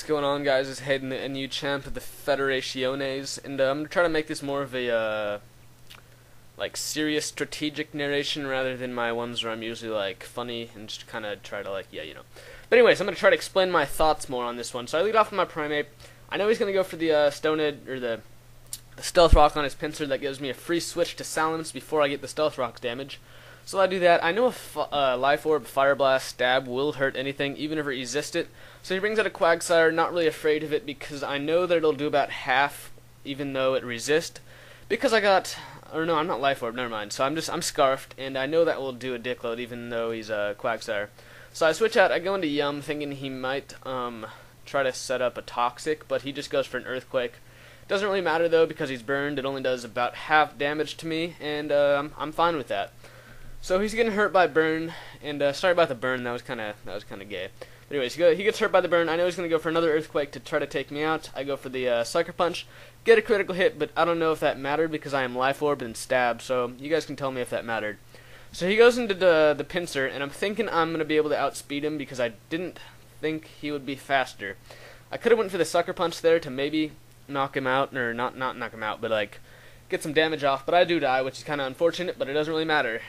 going on, guys? It's Haydunn, the NFE Champ of the Federationes, and I'm gonna try to make this more of a like serious strategic narration rather than my ones where I'm usually like funny and just kind of try to like But anyways, I'm gonna try to explain my thoughts more on this one. So I lead off with my Primeape. I know he's gonna go for the Stoned or the Stealth Rock on his pincer that gives me a free switch to Silence before I get the Stealth Rock's damage. So I do that. I know a Life Orb, Fire Blast, Stab will hurt anything, even if it resists it. So he brings out a Quagsire, not really afraid of it because I know that it'll do about half, even though it resists. Because I got, or no, I'm not Life Orb, never mind. So I'm Scarfed, and I know that will do a dickload, even though he's a Quagsire. So I switch out. I go into Yum, thinking he might try to set up a Toxic, but he just goes for an Earthquake. Doesn't really matter though because he's burned. It only does about half damage to me, and I'm fine with that. So he's getting hurt by burn, and sorry about the burn. That was kind of gay. But anyways, he gets hurt by the burn. I know he's gonna go for another Earthquake to try to take me out. I go for the Sucker Punch, get a critical hit, but I don't know if that mattered because I am Life Orb and Stab. So you guys can tell me if that mattered. So he goes into the pincer, and I'm thinking I'm gonna be able to outspeed him because I didn't think he would be faster. I could have went for the Sucker Punch there to maybe knock him out, or not knock him out, but like get some damage off. But I do die, which is kind of unfortunate, but it doesn't really matter.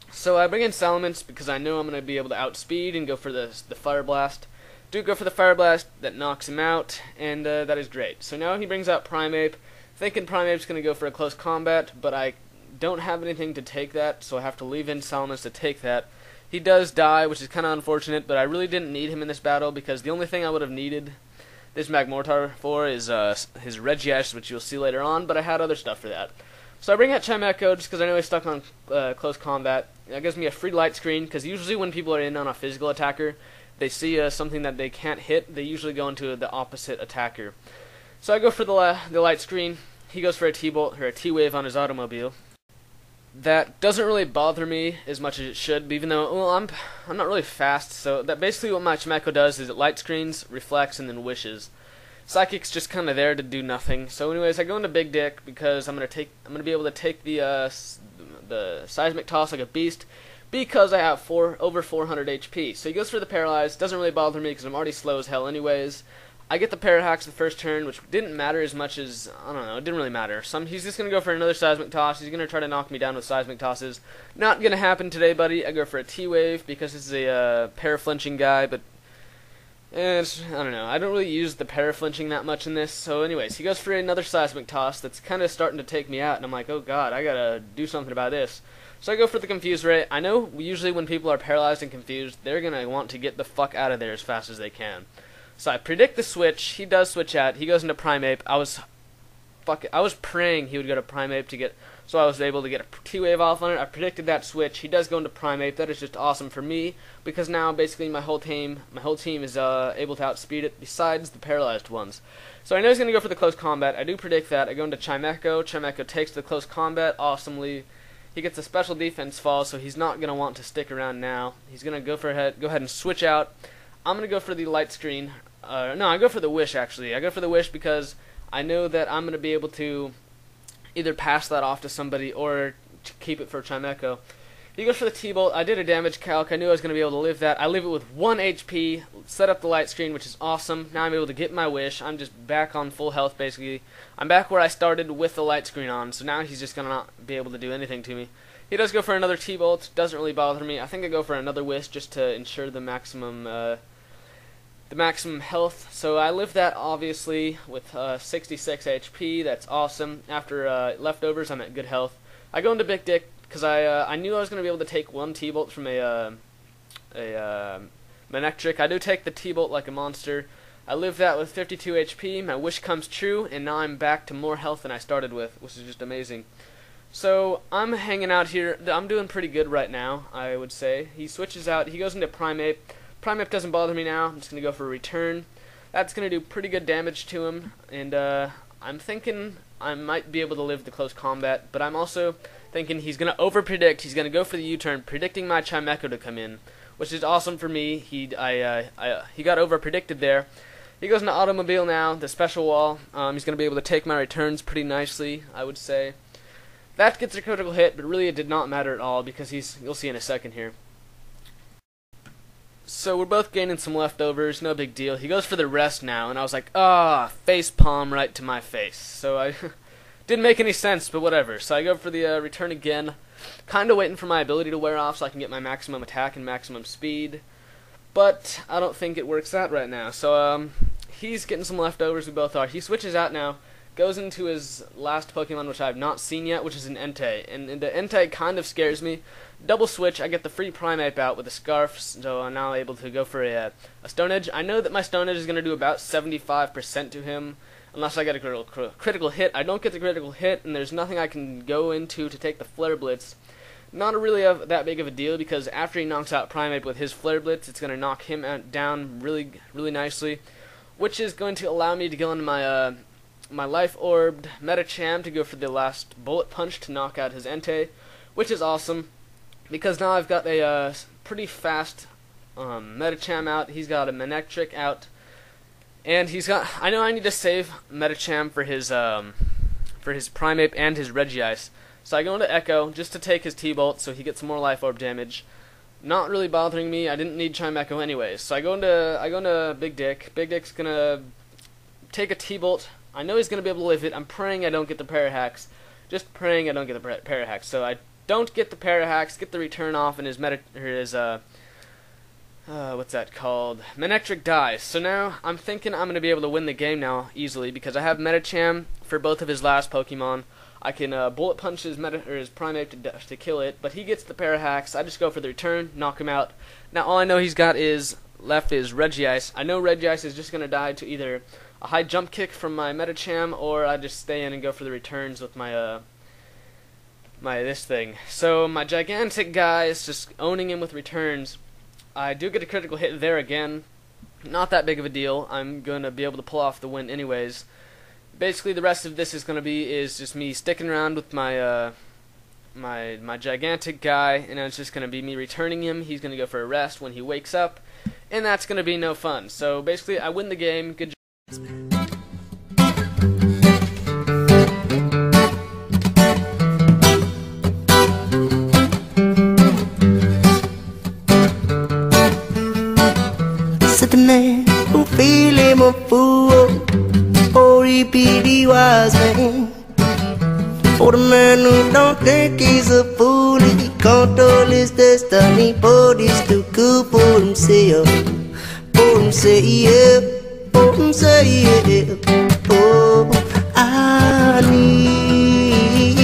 So I bring in Salamence because I know I'm going to be able to outspeed and go for the Fire Blast. Do go for the Fire Blast, that knocks him out, and that is great. So now he brings out Primeape, thinking Primeape's going to go for a close combat, but I don't have anything to take that, so I have to leave in Salamence to take that. He does die, which is kind of unfortunate, but I really didn't need him in this battle because the only thing I would have needed this Magmortar for is his Regiash, which you'll see later on, but I had other stuff for that. So I bring out Chimecho just because I know he's stuck on close combat. That gives me a free light screen because usually when people are in on a physical attacker, they see something that they can't hit, they usually go into the opposite attacker. So I go for the light screen. He goes for a T-Bolt or a T-Wave on his automobile. That doesn't really bother me as much as it should, even though I'm not really fast. So that basically what my Chimecho does is it light screens, reflects, and then wishes. Psychic's just kind of there to do nothing. So anyways, I go into Big Dick because I'm gonna be able to take the Seismic Toss like a beast because I have over 400 HP. So he goes for the Paralyze. Doesn't really bother me because I'm already slow as hell anyways. I get the Parahacks the first turn, which didn't matter as much as, I don't know, it didn't really matter. He's just gonna go for another Seismic Toss. He's gonna try to knock me down with Seismic Tosses. Not gonna happen today, buddy. I go for a T-Wave because this is a para-flinching guy, but and I don't know, I don't really use the para-flinching that much in this. So anyways, he goes for another Seismic Toss that's kind of starting to take me out, and I'm like, oh god, I gotta do something about this. So I go for the Confuse Ray. I know usually when people are paralyzed and confused, they're gonna want to get the fuck out of there as fast as they can. So I predict the switch. He does switch out. He goes into Primeape. I was praying he would go to Primeape to get, so I was able to get a T-Wave off on it. I predicted that switch. He does go into Primeape. That is just awesome for me because now basically my whole team is able to outspeed it besides the paralyzed ones. So I know he's going to go for the close combat. I do predict that. I go into Chimecho. Chimecho takes the close combat awesomely. He gets a special defense fall, so he's not going to want to stick around now. He's going to go ahead and switch out. I'm going to go for the light screen. No, I go for the wish actually. I go for the wish because I know that I'm going to be able to either pass that off to somebody or to keep it for Chimecho. He goes for the T-Bolt. I did a damage calc. I knew I was going to be able to live that. I live it with 1 HP, set up the light screen, which is awesome. Now I'm able to get my wish. I'm just back on full health, basically. I'm back where I started with the light screen on, so now he's just going to not be able to do anything to me. He does go for another T-Bolt. Doesn't really bother me. I think I go for another wish just to ensure the maximum health. So I live that obviously with 66 HP. That's awesome. After leftovers, I'm at good health. I go into Big Dick because I knew I was going to be able to take one T-Bolt from a Manectric. I do take the T-Bolt like a monster. I live that with 52 HP. My wish comes true, and now I'm back to more health than I started with, which is just amazing. So I'm hanging out here. I'm doing pretty good right now, I would say. He switches out. He goes into Primeape. Primeape doesn't bother me now. I'm just going to go for a return. That's going to do pretty good damage to him, and I'm thinking I might be able to live the close combat, but I'm also thinking he's going to over-predict. He's going to go for the U-turn, predicting my Chimecho to come in, which is awesome for me. He got over-predicted there. He goes into Automobile now, the special wall. He's going to be able to take my returns pretty nicely, I would say. That gets a critical hit, but really it did not matter at all because you'll see in a second here. So we're both gaining some leftovers, no big deal. He goes for the rest now, and I was like, ah, face palm right to my face. So I didn't make any sense, but whatever. So I go for the return again, kind of waiting for my ability to wear off so I can get my maximum attack and maximum speed. But I don't think it works out right now. So he's getting some leftovers, we both are. He switches out now, goes into his last Pokemon, which I have not seen yet, which is an Entei. And the Entei kind of scares me. Double switch, I get the free Primeape out with a Scarf, so I'm now able to go for a Stone Edge. I know that my Stone Edge is going to do about 75% to him, unless I get a critical hit. I don't get the critical hit, and there's nothing I can go into to take the Flare Blitz. Not really that big of a deal, because after he knocks out Primeape with his Flare Blitz, it's going to knock him down really nicely, which is going to allow me to go into my my Life-Orbed Medicham to go for the last Bullet Punch to knock out his Entei, which is awesome. Because now I've got a pretty fast Medicham out, he's got a Manectric out, and he's got. I know I need to save Medicham for his Primeape and his Regice, so I go into Echo just to take his T-Bolt so he gets some more Life Orb damage. Not really bothering me. I didn't need Chime Echo anyways, so I go into Big Dick. Big Dick's gonna take a T-Bolt. I know he's gonna be able to live it. I'm praying I don't get the Parahacks. Just praying I don't get the Parahacks. So I don't get the Parahacks, get the return off, and his what's that called? Manectric dies. So now I'm thinking I'm going to be able to win the game now easily because I have Medicham for both of his last Pokemon. I can Bullet Punch his Primeape to kill it, but he gets the Parahacks. I just go for the return, knock him out. Now all I know he's got left is Regice. I know Regice is just going to die to either a high jump kick from my Medicham, or I just stay in and go for the returns with my this thing. So my gigantic guy is just owning him with returns. I do get a critical hit there again. Not that big of a deal. I'm going to be able to pull off the win anyways. Basically the rest of this is going to be just me sticking around with my my gigantic guy, and it's just going to be me returning him. He's going to go for a rest when he wakes up, and that's going to be no fun. So basically I win the game. Good job. The man who feel him a fool, or he be the wise man. For the man who don't think he's a fool, he control his destiny, but he's too cool for himself. For himself, for himself. Oh, I need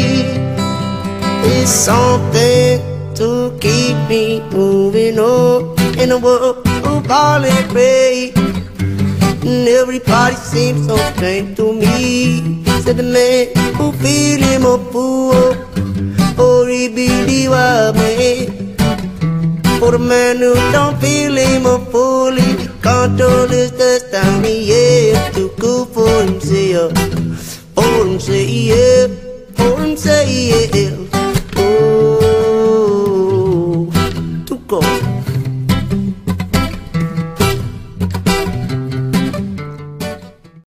is something to keep me moving on in a world of all and pray. And everybody seems so strange to me. Said the man who feel him a fool, or he be the wild man. For the man who don't feel him a fool, he control his destiny, yeah. Too cool for himself, for himself, for himself.